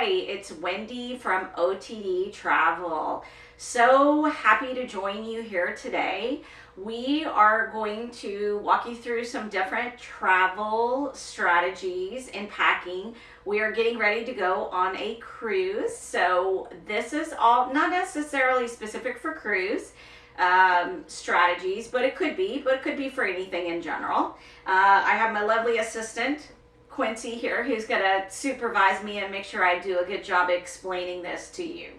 It's Wendy from OTD Travel. So happy to join you here today. We are going to walk you through some different travel strategies in packing. We are getting ready to go on a cruise. So this is all not necessarily specific for cruise strategies, but it could be for anything in general. I have my lovely assistant Quincy here, who's going to supervise me and make sure I do a good job explaining this to you.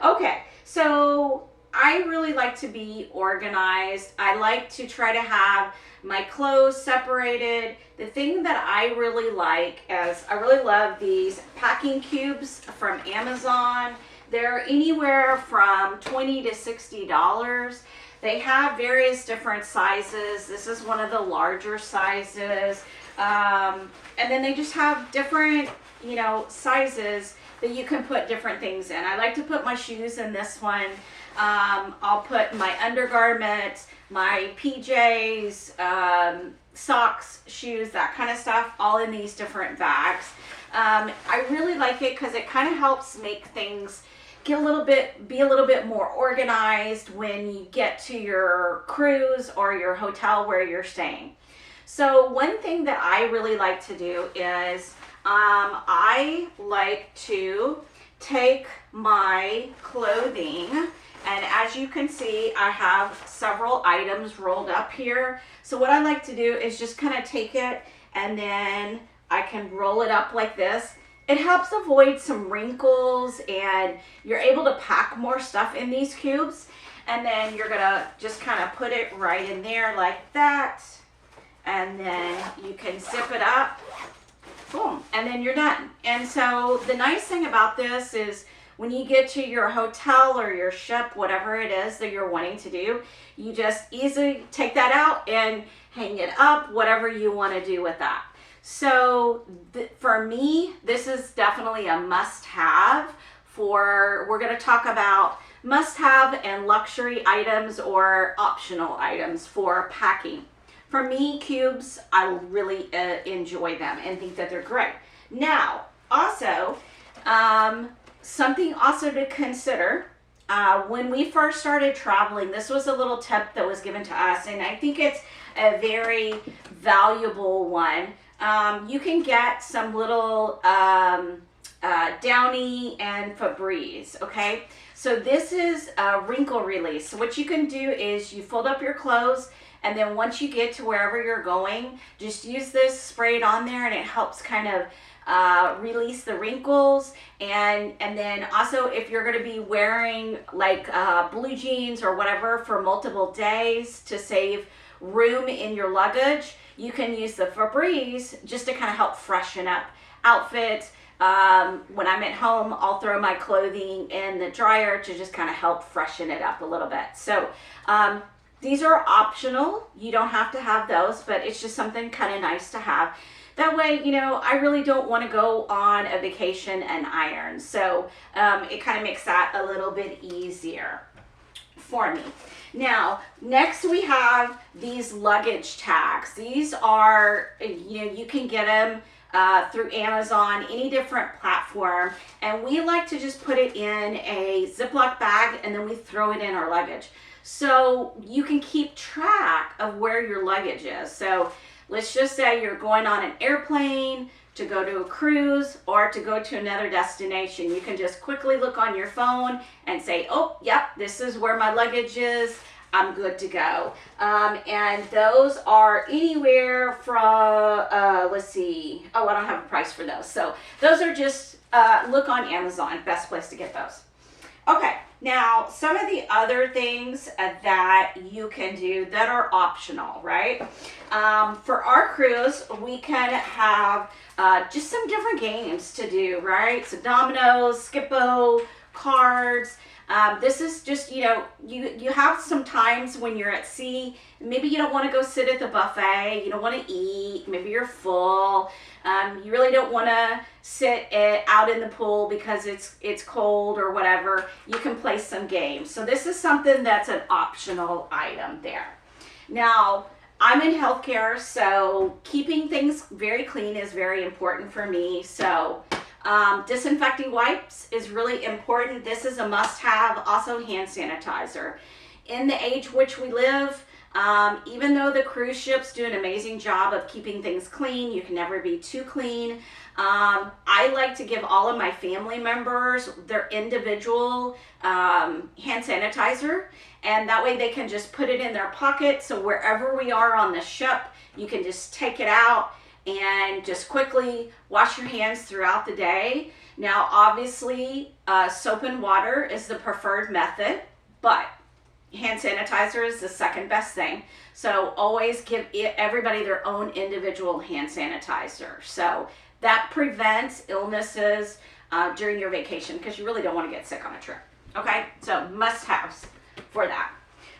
Okay, so I really like to be organized. I like to try to have my clothes separated. The thing that I really like is I really love these packing cubes from Amazon. They're anywhere from $20 to $60. They have various different sizes. This is one of the larger sizes. And then they just have different, sizes that you can put different things in. I like to put my shoes in this one. I'll put my undergarments, my PJs, socks, shoes, that kind of stuff, all in these different bags. I really like it because it kind of helps make things be a little bit more organized when you get to your cruise or your hotel where you're staying. So one thing that I really like to do is I like to take my clothing, and as you can see, I have several items rolled up here. So what I like to do is just kind of take it and then I can roll it up like this. It helps avoid some wrinkles and you're able to pack more stuff in these cubes. And then you're gonna just kind of put it right in there like that. And then you can zip it up, boom, and then you're done. And so the nice thing about this is when you get to your hotel or your ship, whatever it is that you're wanting to do, you just easily take that out and hang it up, whatever you want to do with that. So for me, this is definitely a must-have. We're going to talk about must-have and luxury items or optional items for packing. For me, cubes, I really enjoy them and think that they're great. Now, also, something also to consider, when we first started traveling, this was a little tip that was given to us, and I think it's a very valuable one. You can get some little Downy and Febreze, okay? So this is a wrinkle release. So what you can do is you fold up your clothes, and then once you get to wherever you're going, just use this, spray it on there, and it helps kind of release the wrinkles. And then also if you're going to be wearing like blue jeans or whatever for multiple days to save room in your luggage, you can use the Febreze just to kind of help freshen up outfits. When I'm at home, I'll throw my clothing in the dryer to just kind of help freshen it up a little bit. So these are optional. You don't have to have those, but it's just something kind of nice to have. That way, I really don't want to go on a vacation and iron. So it kind of makes that a little bit easier for me. Now, next we have these luggage tags. These are, you can get them through Amazon, any different platform, and we like to just put it in a Ziploc bag and then we throw it in our luggage. So you can keep track of where your luggage is. So let's just say you're going on an airplane to go to a cruise or to go to another destination. You can just quickly look on your phone and say, oh, yep, this is where my luggage is. I'm good to go. And those are anywhere from, let's see. Oh, I don't have a price for those. So those are just, look on Amazon, best place to get those. Okay, now some of the other things that you can do that are optional, right? For our cruise, we can have just some different games to do, right? So dominoes, Skippo, cards. This is just, you have some times when you're at sea, maybe you don't want to go sit at the buffet, you don't want to eat, maybe you're full, you really don't want to sit out in the pool because it's cold or whatever. You can play some games. So this is something that's an optional item there. Now, I'm in healthcare, so keeping things very clean is very important for me. So Disinfecting wipes is really important. This is a must-have. Also, hand sanitizer. In the age which we live, even though the cruise ships do an amazing job of keeping things clean, you can never be too clean. I like to give all of my family members their individual hand sanitizer, and that way they can just put it in their pocket. So wherever we are on the ship, you can just take it out and just quickly wash your hands throughout the day. Now, obviously, soap and water is the preferred method, but hand sanitizer is the second best thing. So always give everybody their own individual hand sanitizer. So that prevents illnesses during your vacation, because you really don't want to get sick on a trip. Okay, so must-haves for that.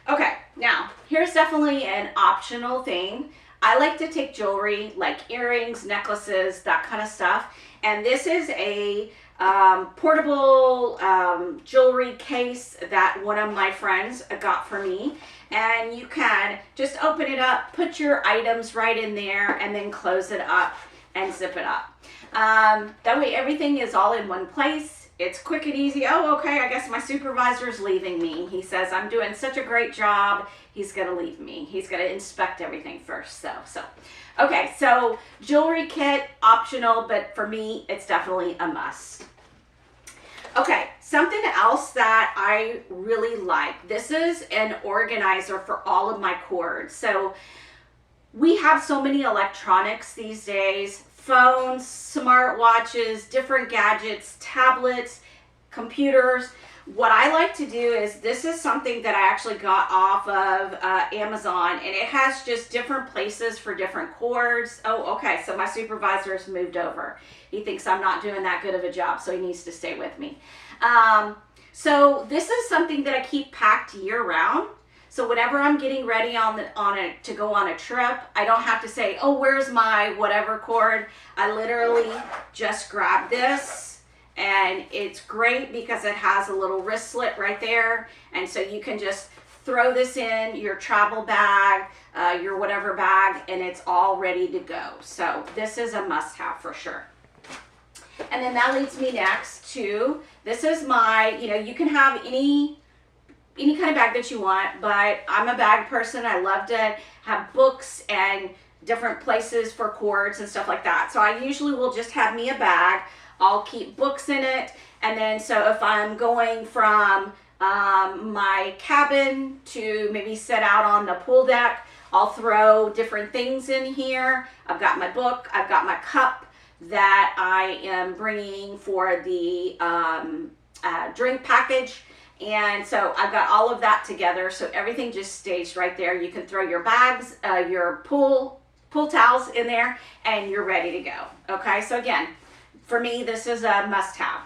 Okay, now here's definitely an optional thing. I like to take jewelry like earrings, necklaces, that kind of stuff. And this is a portable jewelry case that one of my friends got for me. And you can just open it up, put your items right in there, and then close it up and zip it up. That way everything is all in one place. It's quick and easy. Oh, okay, I guess my supervisor's leaving me. He says I'm doing such a great job, he's gonna leave me. He's gonna inspect everything first, so. Okay, so jewelry kit, optional, but for me, it's definitely a must. Okay, something else that I really like. This is an organizer for all of my cords. So we have so many electronics these days, phones, smartwatches, different gadgets, tablets, computers. What I like to do is, this is something that I actually got off of Amazon, and it has just different places for different cords. Oh, okay, so my supervisor's moved over. He thinks I'm not doing that good of a job, so he needs to stay with me. So this is something that I keep packed year round. So whenever I'm getting ready to go on a trip, I don't have to say, oh, where's my whatever cord? I literally just grab this, and it's great because it has a little wrist slit right there. And so you can just throw this in your travel bag, your whatever bag, and it's all ready to go. So this is a must-have for sure. And then that leads me next to, this is my, you can have any kind of bag that you want, but I'm a bag person. I love to have books and different places for cords and stuff like that. So I usually will just have me a bag. I'll keep books in it. And then so if I'm going from my cabin to maybe sit out on the pool deck, I'll throw different things in here. I've got my book, I've got my cup that I am bringing for the drink package. And so I've got all of that together, so everything just stays right there. You can throw your bags, your pool towels in there, and you're ready to go. Okay, so again, for me, this is a must-have.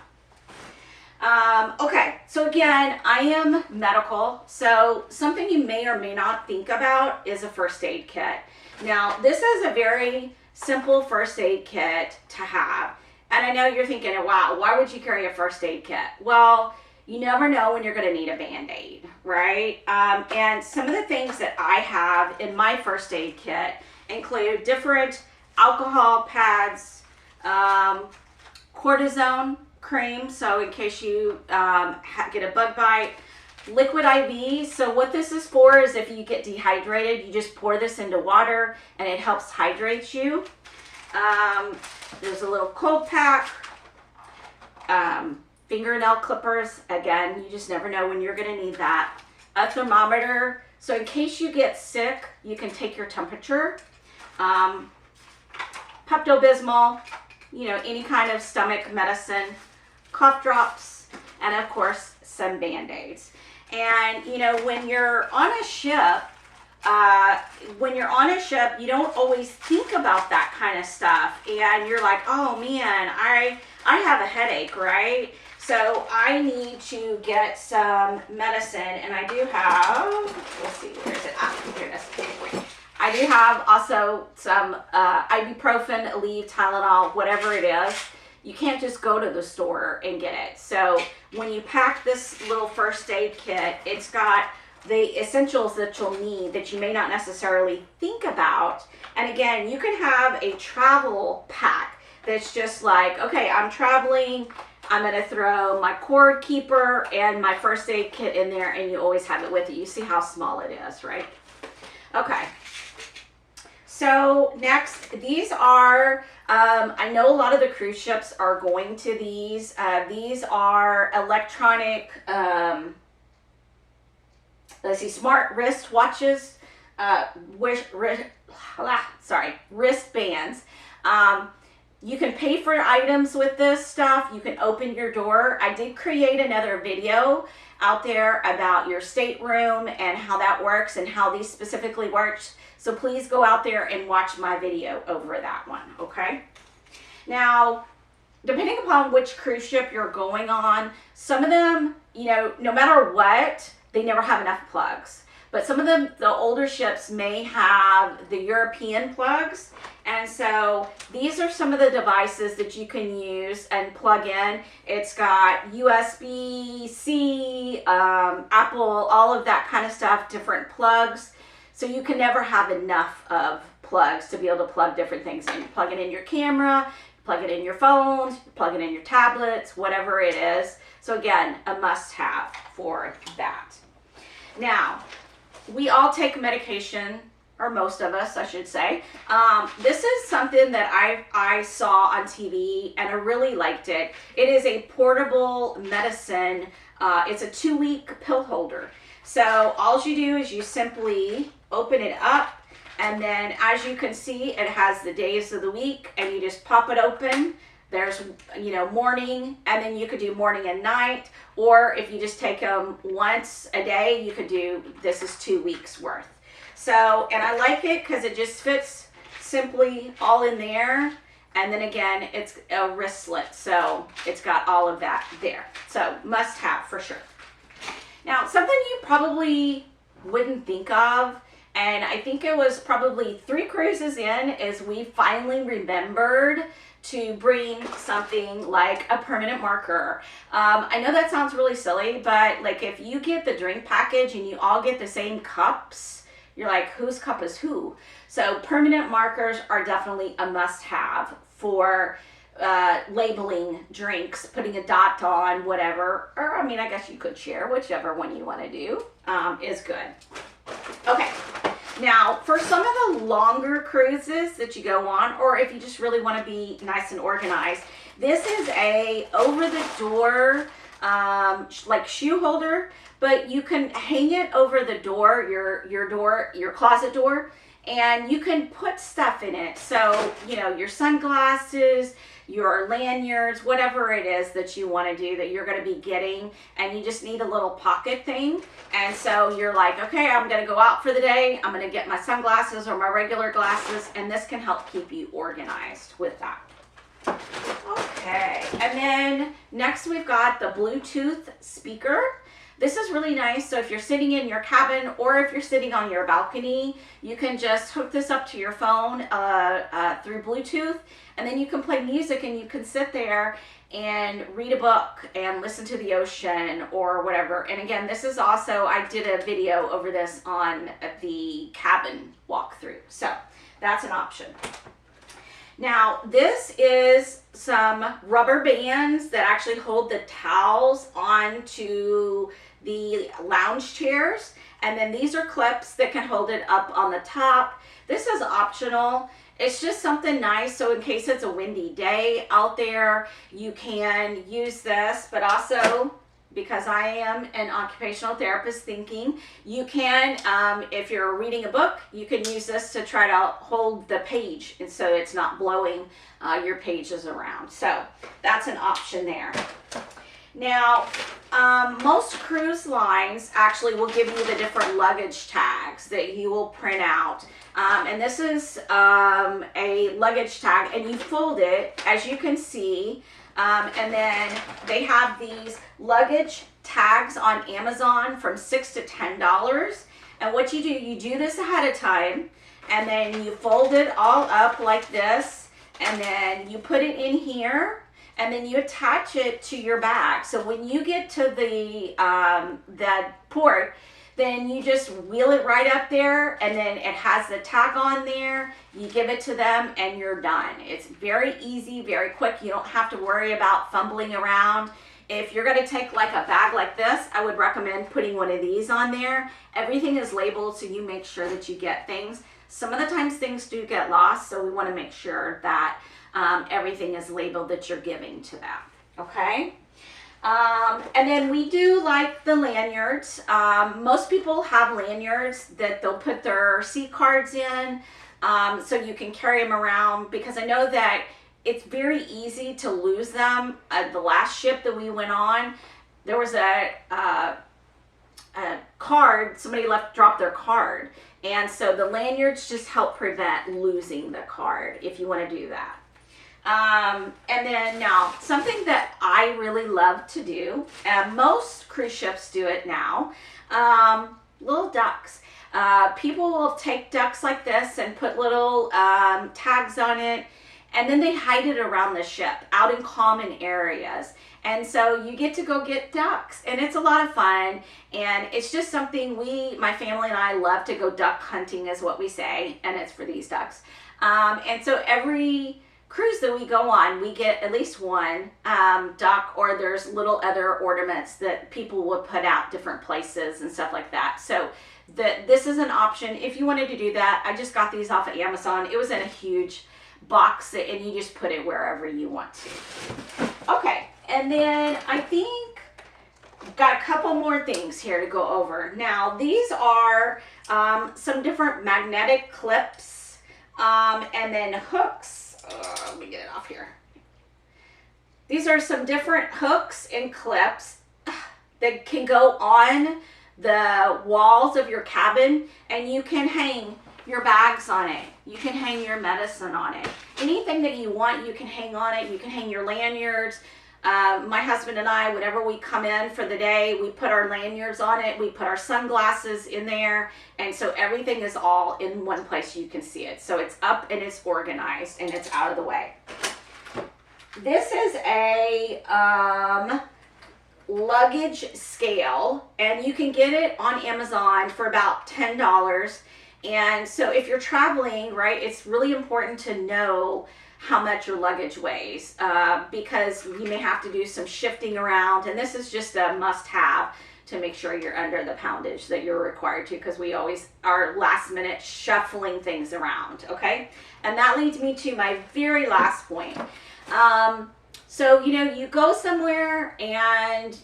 Okay, so again, I am medical, so something you may or may not think about is a first aid kit. Now, this is a very simple first aid kit to have. And I know you're thinking, wow, why would you carry a first aid kit? Well, you never know when you're going to need a Band-Aid, right? And some of the things that I have in my first aid kit include different alcohol pads, cortisone cream, so in case you get a bug bite, liquid IV. So what this is for is if you get dehydrated, you just pour this into water and it helps hydrate you. There's a little cold pack. Fingernail clippers, again, you just never know when you're going to need that. A thermometer, so in case you get sick, you can take your temperature. Pepto-Bismol, any kind of stomach medicine, cough drops, and of course, some Band-Aids. And, when you're on a ship, you don't always think about that kind of stuff. And you're like, oh man, I have a headache, right? So I need to get some medicine, and I do have, let's see, where is it? Here it is. I do have also some ibuprofen, Aleve, Tylenol, whatever it is. You can't just go to the store and get it. So when you pack this little first aid kit, it's got the essentials that you'll need that you may not necessarily think about. And again, you can have a travel pack that's just like, okay, I'm traveling, I'm gonna throw my cord keeper and my first aid kit in there, and you always have it with you. You see how small it is, right? Okay. So next, these are, I know a lot of the cruise ships are going to these. These are electronic, let's see, smart wrist watches, wristbands. You can pay for items with this stuff. You can open your door. I did create another video out there about your stateroom and how that works and how these specifically works. So please go out there and watch my video over that one, okay? Now, depending upon which cruise ship you're going on, some of them, you know, no matter what, they never have enough plugs. But some of them, the older ships may have the European plugs. And so these are some of the devices that you can use and plug in. It's got USB-C, Apple, all of that kind of stuff, different plugs. So you can never have enough of plugs to be able to plug different things in. You plug it in your camera, plug it in your phones, plug it in your tablets, whatever it is. So again, a must-have for that. Now, we all take medication, or most of us, I should say. This is something that I saw on TV, and I really liked it. It is a portable medicine. It's a 2-week pill holder. So all you do is you simply open it up, and then as you can see, it has the days of the week, and you just pop it open. There's, you know, morning, and then you could do morning and night, or if you just take them once a day, you could do, this is 2 weeks worth. So, and I like it because it just fits simply all in there. And then again, it's a wristlet, so it's got all of that there. So must have for sure. Now, something you probably wouldn't think of, and I think it was probably 3 cruises in, is we finally remembered to bring something like a permanent marker. I know that sounds really silly, but like if you get the drink package and you all get the same cups, you're like, whose cup is who? So permanent markers are definitely a must-have for labeling drinks, putting a dot on, whatever. Or, I mean, I guess you could share, whichever one you want to do is good. Okay. Now, for some of the longer cruises that you go on, or if you just really want to be nice and organized, this is a over-the-door like shoe holder, but you can hang it over the door, your closet door, and you can put stuff in it. So, you know, your sunglasses, your lanyards, whatever it is that you want to do that you're going to be getting, and you just need a little pocket thing. And so you're like, okay, I'm going to go out for the day, I'm going to get my sunglasses or my regular glasses, and this can help keep you organized with that. Okay, and then next we've got the Bluetooth speaker. This is really nice. So if you're sitting in your cabin or if you're sitting on your balcony, you can just hook this up to your phone through Bluetooth, and then you can play music and you can sit there and read a book and listen to the ocean or whatever. And again, this is also, I did a video over this on the cabin walkthrough. So that's an option. Now, this is some rubber bands that actually hold the towels onto the lounge chairs. And then these are clips that can hold it up on the top. This is optional. It's just something nice. So in case it's a windy day out there, you can use this, but also, because I am an occupational therapist thinking, you can, if you're reading a book, you can use this to try to hold the page, and so it's not blowing your pages around. So that's an option there. Now, most cruise lines actually will give you the different luggage tags that you will print out. And this is a luggage tag, and you fold it, as you can see. And then they have these luggage tags on Amazon from $6 to $10. And what you do this ahead of time, and then you fold it all up like this, and then you put it in here, and then you attach it to your bag. So when you get to the port, then you just wheel it right up there, and then it has the tag on there. You give it to them and you're done. It's very easy, very quick. You don't have to worry about fumbling around. If you're gonna take like a bag like this, I would recommend putting one of these on there. Everything is labeled, so you make sure that you get things. Some of the times things do get lost, so we wanna make sure that everything is labeled that you're giving to them, okay? And then we do like the lanyards. Most people have lanyards that they'll put their seat cards in, so you can carry them around, because I know that it's very easy to lose them. The last ship that we went on, there was a card, somebody dropped their card. And so the lanyards just help prevent losing the card if you want to do that. And then now, something that I really love to do, most cruise ships do it now, little ducks. People will take ducks like this and put little tags on it, and then they hide it around the ship out in common areas. And so you get to go get ducks, and it's a lot of fun, and it's just something my family and I love to go duck hunting, is what we say, and it's for these ducks. And so every cruise that we go on, we get at least one duck, or there's little other ornaments that people would put out different places and stuff like that. So this is an option if you wanted to do that. I just got these off of Amazon. It was in a huge box, and you just put it wherever you want to. Okay, and then I think I've got a couple more things here to go over. Now, these are some different magnetic clips, and then hooks. Let me get it off here. These are some different hooks and clips that can go on the walls of your cabin, and you can hang your bags on it. You can hang your medicine on it. Anything that you want, you can hang on it. You can hang your lanyards. My husband and I, whenever we come in for the day, we put our lanyards on it. We put our sunglasses in there. And so everything is all in one place. You can see it. So it's up and it's organized and it's out of the way. This is a luggage scale, and you can get it on Amazon for about $10. And so if you're traveling, right, it's really important to know how much your luggage weighs, because you may have to do some shifting around, and this is just a must-have to make sure you're under the poundage that you're required to, because we always are last minute shuffling things around, okay? And that leads me to my very last point. So, you go somewhere and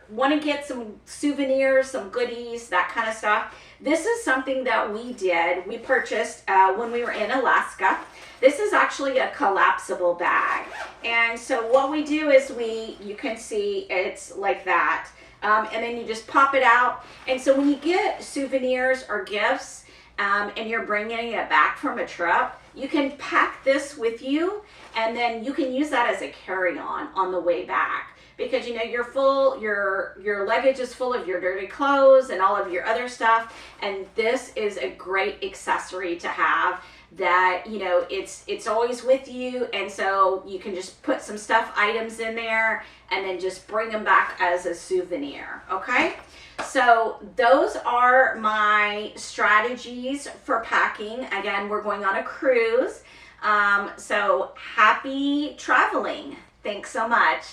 want to get some souvenirs, some goodies, that kind of stuff. This is something that we purchased when we were in Alaska. This is actually a collapsible bag. And so what we do is you can see it's like that. And then you just pop it out. And so when you get souvenirs or gifts, and you're bringing it back from a trip, you can pack this with you, and then you can use that as a carry-on on the way back. Because you're full, your luggage is full of your dirty clothes and all of your other stuff, and this is a great accessory to have that it's always with you, and so you can just put some items in there and then just bring them back as a souvenir. Okay, so those are my strategies for packing. Again, we're going on a cruise, so happy traveling. Thanks so much.